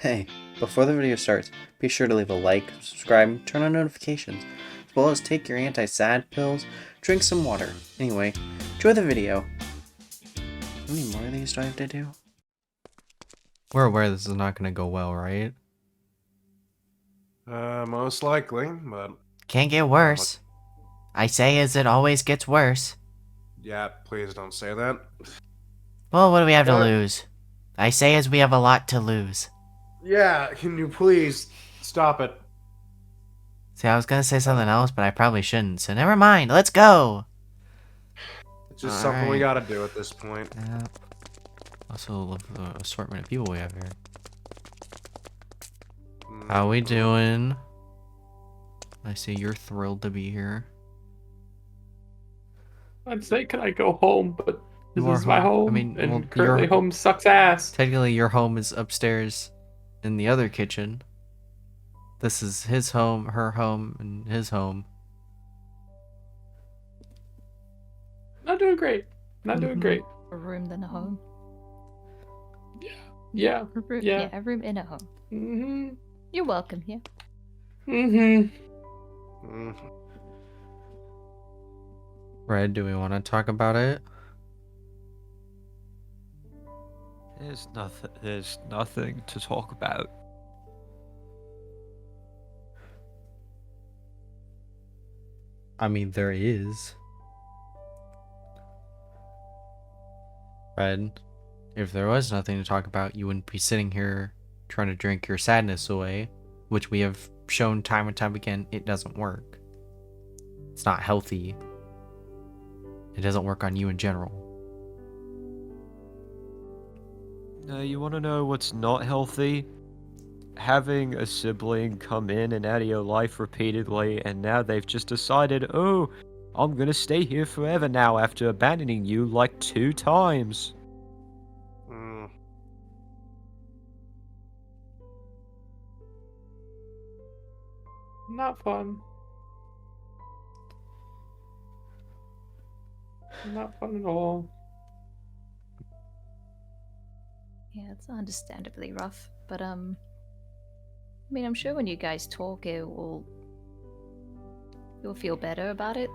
Hey, before the video starts, be sure to leave a like, subscribe, turn on notifications, as well as take your anti-sad pills, drink some water. Anyway, enjoy the video. How many more of these do I have to do? We're aware this is not going to go well, right? Most likely, but... Can't get worse. I say as it always gets worse. Yeah, please don't say that. Well, what do we have to lose? I say as we have a lot to lose. Yeah, can you please stop it? See, I was gonna say something else, but I probably shouldn't, so never mind, let's go! It's just something we gotta do at this point. Also love the assortment of people we have here. How we doing? I see you're thrilled to be here. I'd say, can I go home? But this You are is my home. I mean, and well, currently home sucks ass. Technically, your home is upstairs in the other kitchen. This is his home, her home, and his home. Not doing great. Not doing great. A room than a home. Yeah. A room, Yeah. a room in a home. Mm-hmm. You're welcome here. Mm-hmm. Red, do we want to talk about it? There's nothing to talk about. I mean, there is. Red, if there was nothing to talk about, you wouldn't be sitting here trying to drink your sadness away, which we have shown time and time again, it doesn't work. It's not healthy. It doesn't work on you in general. You want to know what's not healthy? Having a sibling come in and out of your life repeatedly, and now they've just decided, oh, I'm gonna stay here forever now after abandoning you like 2 times. Not fun. Not fun at all. Yeah, it's understandably rough, but I mean, I'm sure when you guys talk, you'll feel better about it.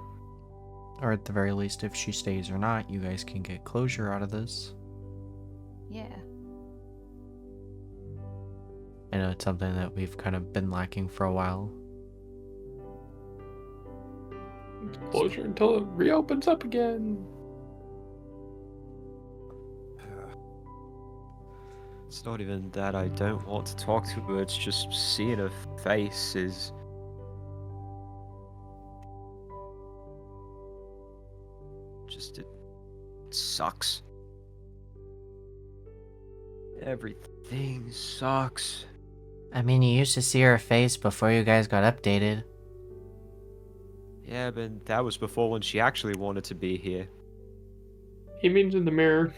Or at the very least, if she stays or not, you guys can get closure out of this. Yeah. I know it's something that we've kind of been lacking for a while. Closure until it reopens up again. It's not even that I don't want to talk to her, it's just seeing her face is... it sucks. Everything sucks. I mean, you used to see her face before you guys got updated. Yeah, but that was before when she actually wanted to be here. He means in the mirror.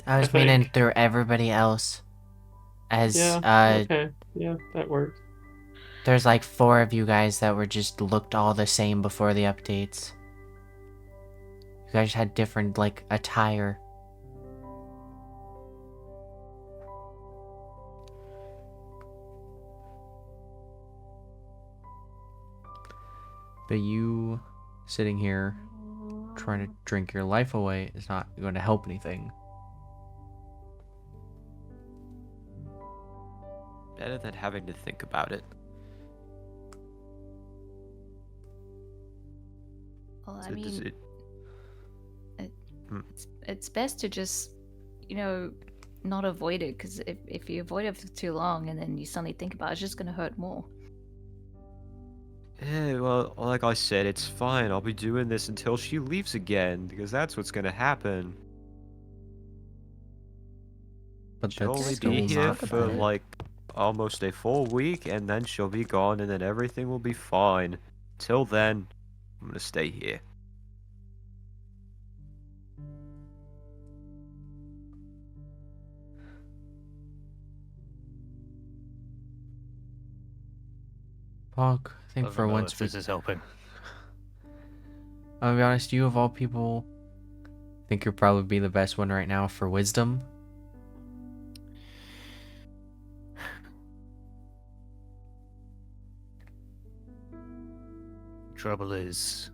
I was meaning through everybody else. As, okay. Yeah, that works. There's like 4 of you guys that were just looked all the same before the updates. You guys had different, like, attire. But you sitting here trying to drink your life away is not going to help anything. Better than having to think about it. Well, I mean, it's best to just, not avoid it, because if you avoid it for too long and then you suddenly think about it, it's just going to hurt more. Yeah, well, like I said, it's fine. I'll be doing this until she leaves again, because that's what's gonna happen. But She'll that's only still be here not for like almost a full week, and then she'll be gone, and then everything will be fine. Till then, I'm gonna stay here. Fuck, I think for once this is helping. I'll be honest, you of all people, think you'll probably be the best one right now for wisdom. trouble is,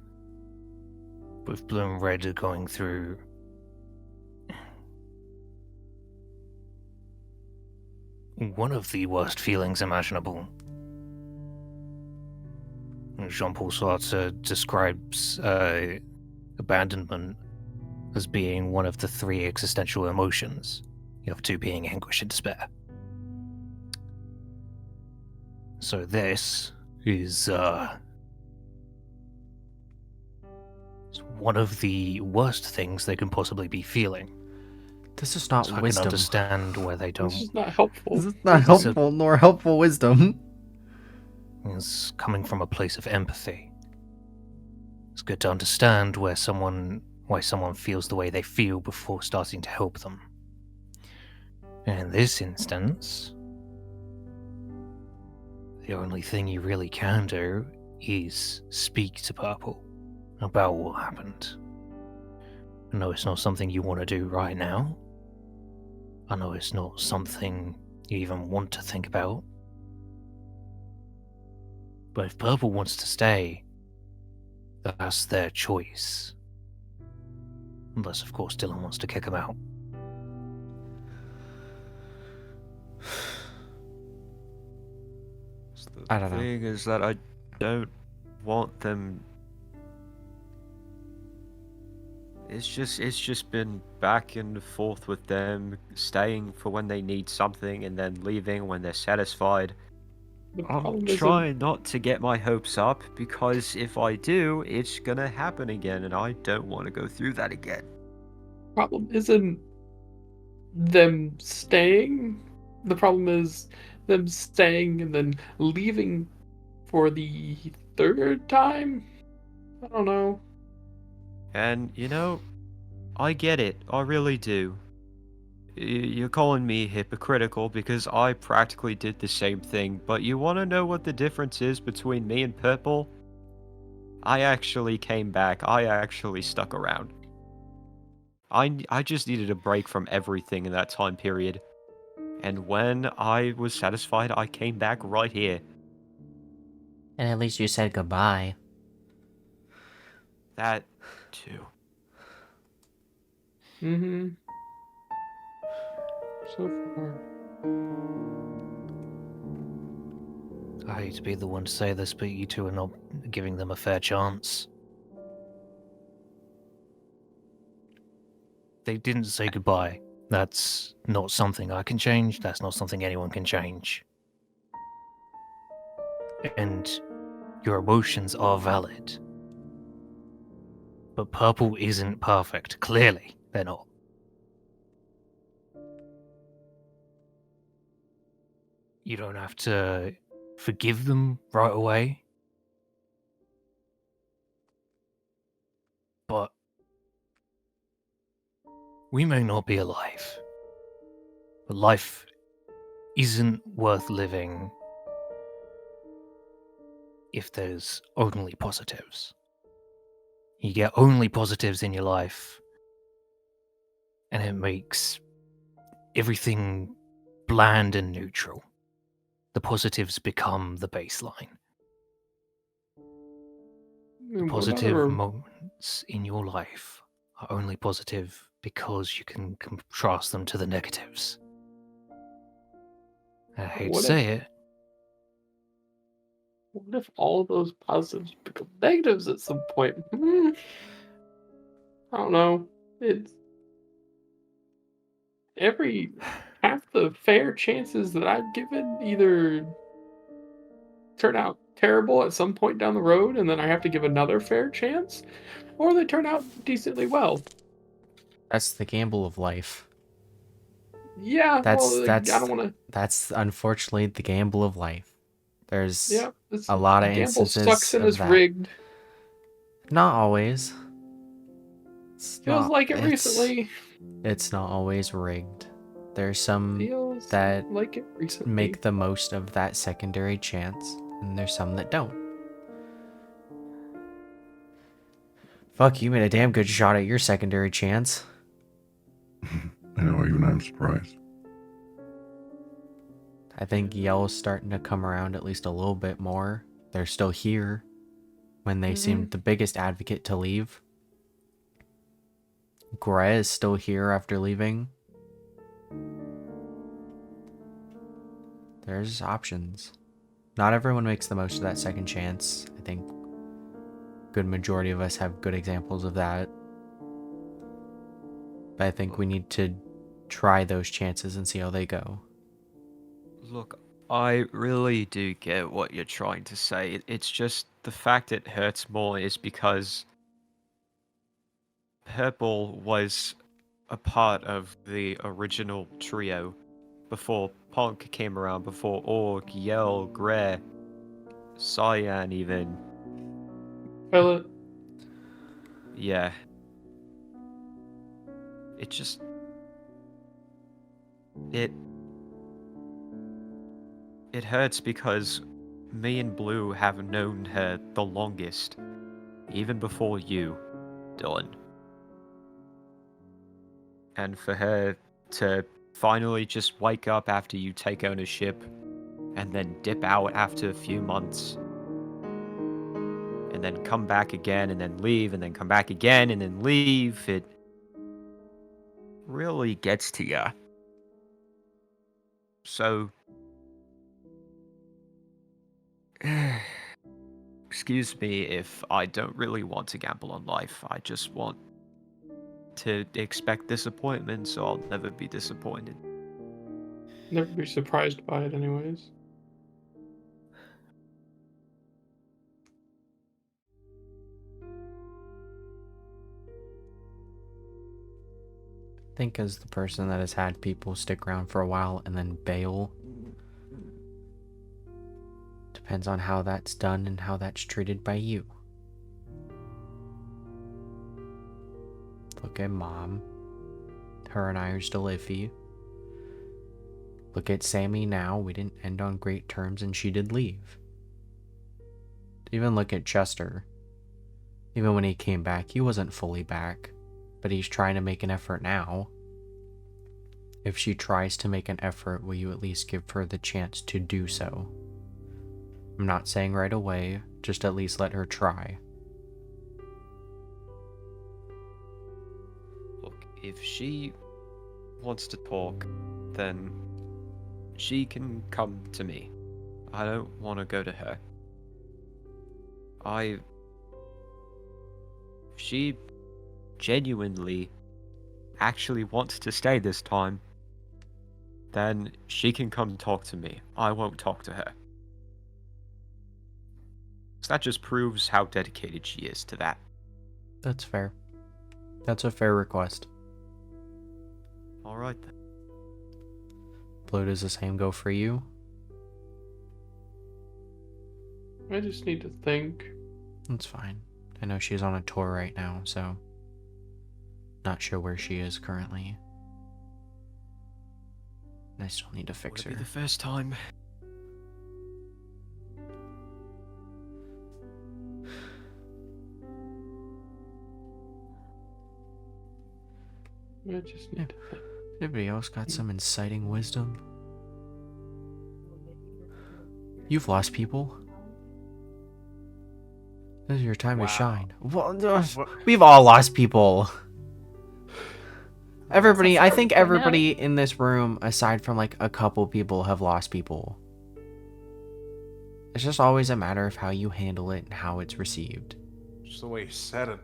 with Blue and Red are going through one of the worst feelings imaginable. Jean-Paul Sartre describes abandonment as being one of the 3 existential emotions, the other 2 being anguish and despair. So this is one of the worst things they can possibly be feeling. This is not So I can wisdom. understand where they This don't. is not helpful. This is not This is helpful, nor helpful wisdom. It's coming from a place of empathy. It's good to understand why someone feels the way they feel before starting to help them. And in this instance, the only thing you really can do is speak to Purple about what happened. I know it's not something you want to do right now. I know it's not something you even want to think about. But if Purple wants to stay, that's their choice. Unless, of course, Dylan wants to kick him out. I don't know. The thing is that I don't want them. It's just been back and forth with them, staying for when they need something and then leaving when they're satisfied. The I'm problem isn't- trying not to get my hopes up, because if I do, it's gonna happen again, and I don't want to go through that again. problem isn't them staying. The problem is them staying and then leaving for the 3rd time. I don't know. And, you know, I get it. I really do. You're calling me hypocritical because I practically did the same thing, but you want to know what the difference is between me and Purple? I actually came back. I actually stuck around. I just needed a break from everything in that time period. And when I was satisfied, I came back right here. And at least you said goodbye. That, too. Mm-hmm. So far. I hate to be the one to say this, but you 2 are not giving them a fair chance. They didn't say goodbye. That's not something I can change. That's not something anyone can change. And your emotions are valid. But Purple isn't perfect. Clearly, they're not. You don't have to forgive them right away. But we may not be alive. But life isn't worth living if there's only positives. You get only positives in your life, and it makes everything bland and neutral. The positives become the baseline. The positive moments in your life are only positive because you can contrast them to the negatives. I hate to What say it. What if all those positives become negatives at some point? I don't know. It's half the fair chances that I've given either turn out terrible at some point down the road, and then I have to give another fair chance, or they turn out decently well. That's the gamble of life. Yeah, That's I don't want to. That's unfortunately the gamble of life. There's Yeah, a lot of gamble instances sucks and of is that. rigged. Not always. Feels like it recently. It's not always rigged. There's some Feels that like it recently. make the most of that secondary chance, and there's some that don't. Fuck, you made a damn good shot at your secondary chance. I know, even I'm surprised. I think Yellow's starting to come around at least a little bit more. They're still here. when they seemed the biggest advocate to leave. Gray is still here after leaving. There's options. Not everyone makes the most of that second chance. I think good majority of us have good examples of that. But I think we need to try those chances and see how they go. Look, I really do get what you're trying to say. It's just the fact it hurts more is because Purple was a part of the original trio before Punk came around, before Orc, Yell, Grey, Cyan even. Violet. Yeah. It just... It hurts because me and Blue have known her the longest. Even before you, Dylan. And for her to finally just wake up after you take ownership and then dip out after a few months and then come back again and then leave and then come back again and then leave, it really gets to ya. So, excuse me if I don't really want to gamble on life. I just want to expect disappointment, so I'll never be disappointed. Never be surprised by it, anyways. I think as the person that has had people stick around for a while and then bail, depends on how that's done and how that's treated by you. Look at Mom. Her and I are still iffy. Look at Sammy now. We didn't end on great terms and she did leave. Even look at Chester. Even when he came back, he wasn't fully back. But he's trying to make an effort now. If she tries to make an effort, will you at least give her the chance to do so? I'm not saying right away, just at least let her try. Look, if she wants to talk, then she can come to me. I don't want to go to her. If she genuinely actually wants to stay this time, then she can come talk to me. I won't talk to her. So that just proves how dedicated she is to that. That's fair. That's a fair request. Alright then. Blue, does the same go for you? I just need to think. That's fine. I know she's on a tour right now, so not sure where she is currently. I still need to fix Would it her. be the first time? I just need to think. Anybody else got some inciting wisdom? You've lost people. This is your time to shine. Well, we've all lost people. Everybody, I think everybody in this room, aside from like a couple people, have lost people. It's just always a matter of how you handle it and how it's received. Just the way you said it.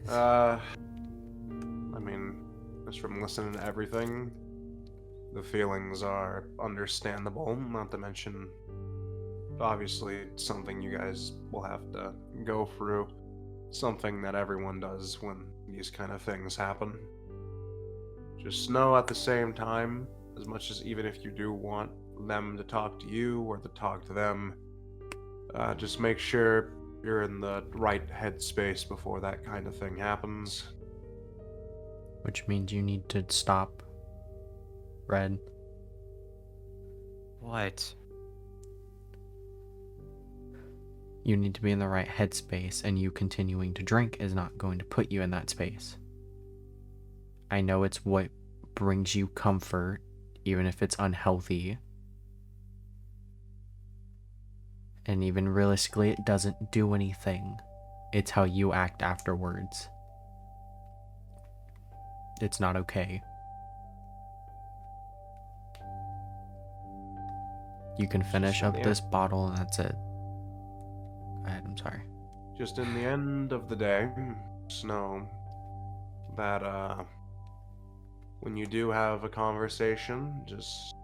I mean, just from listening to everything, the feelings are understandable, not to mention, obviously, it's something you guys will have to go through. Something that everyone does when these kind of things happen. Just know at the same time, as much as even if you do want them to talk to you or to talk to them, just make sure you're in the right headspace before that kind of thing happens. Which means you need to stop. Red. What? You need to be in the right headspace, and you continuing to drink is not going to put you in that space. I know it's what brings you comfort, even if it's unhealthy. And even realistically, it doesn't do anything. It's how you act afterwards. It's not okay. You can finish up this bottle and that's it. Go ahead, I'm sorry. Just in the end of the day, just know that when you do have a conversation, just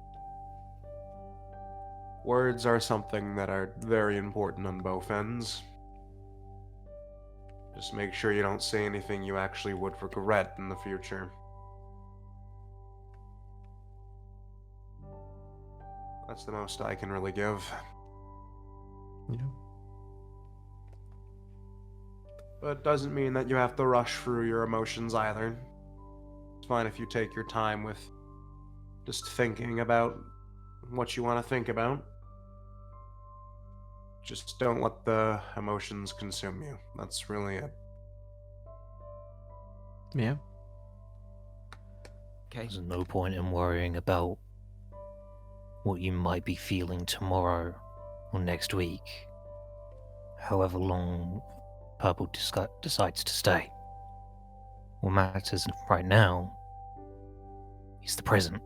words are something that are very important on both ends. Just make sure you don't say anything you actually would regret in the future. That's the most I can really give. Yeah. But it doesn't mean that you have to rush through your emotions either. It's fine if you take your time with just thinking about what you want to think about. Just don't let the emotions consume you. That's really it. Yeah. Okay. There's no point in worrying about what you might be feeling tomorrow or next week, however long Purple decides to stay. What matters right now is the present.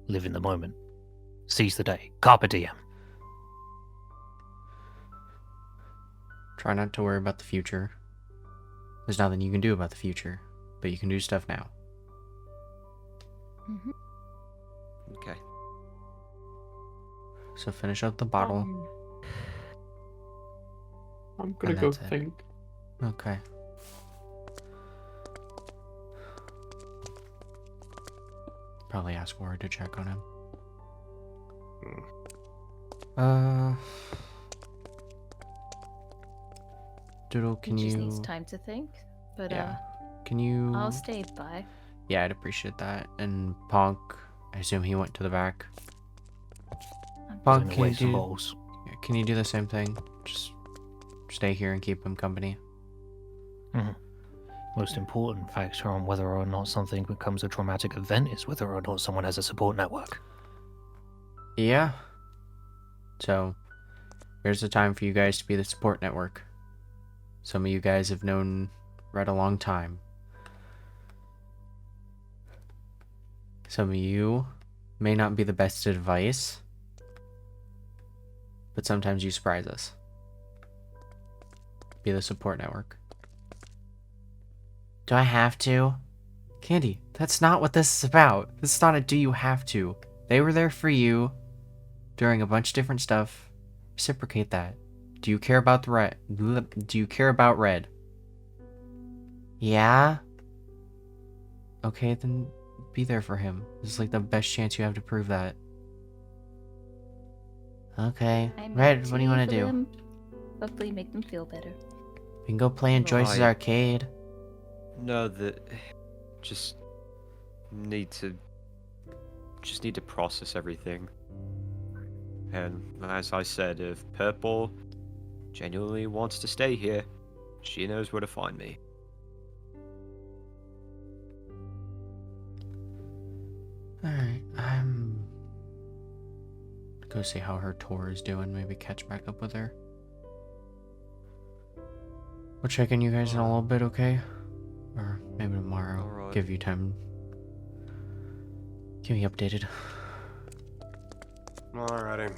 Live in the moment. Seize the day. Carpe diem. Try not to worry about the future. There's nothing you can do about the future, but you can do stuff now. Hmm. Okay. So finish up the bottle. I'm gonna And go that's it. think. Okay. Probably ask Ward to check on him. Doodle, can he you... just needs time to think. But Yeah. Can you... I'll stay by. Yeah, I'd appreciate that. And Ponk, I assume he went to the back. Ponk, Putting away some can bottles. you do the same thing? Just stay here and keep him company. Most important factor on whether or not something becomes a traumatic event is whether or not someone has a support network. Yeah. So, here's the time for you guys to be the support network. Some of you guys have known Red a long time. Some of you may not be the best advice, but sometimes you surprise us. Be the support network. Do I have to? Candy, that's not what this is about. This is not a do you have to. They were there for you during a bunch of different stuff. Reciprocate that. Do you care about the red? Do you care about Red? Yeah? Okay, then be there for him. This is like the best chance you have to prove that. Okay. I'm Red, what do you want to do? them. Hopefully make them feel better. We can go play in Joyce's I- arcade. No, just need to process everything. And as I said, if Purple genuinely wants to stay here, she knows where to find me. Alright, go see how her tour is doing, maybe catch back up with her. We'll check in you guys in a little bit, okay? Or maybe tomorrow. Alright. Give you time. Keep me updated. Alrighty.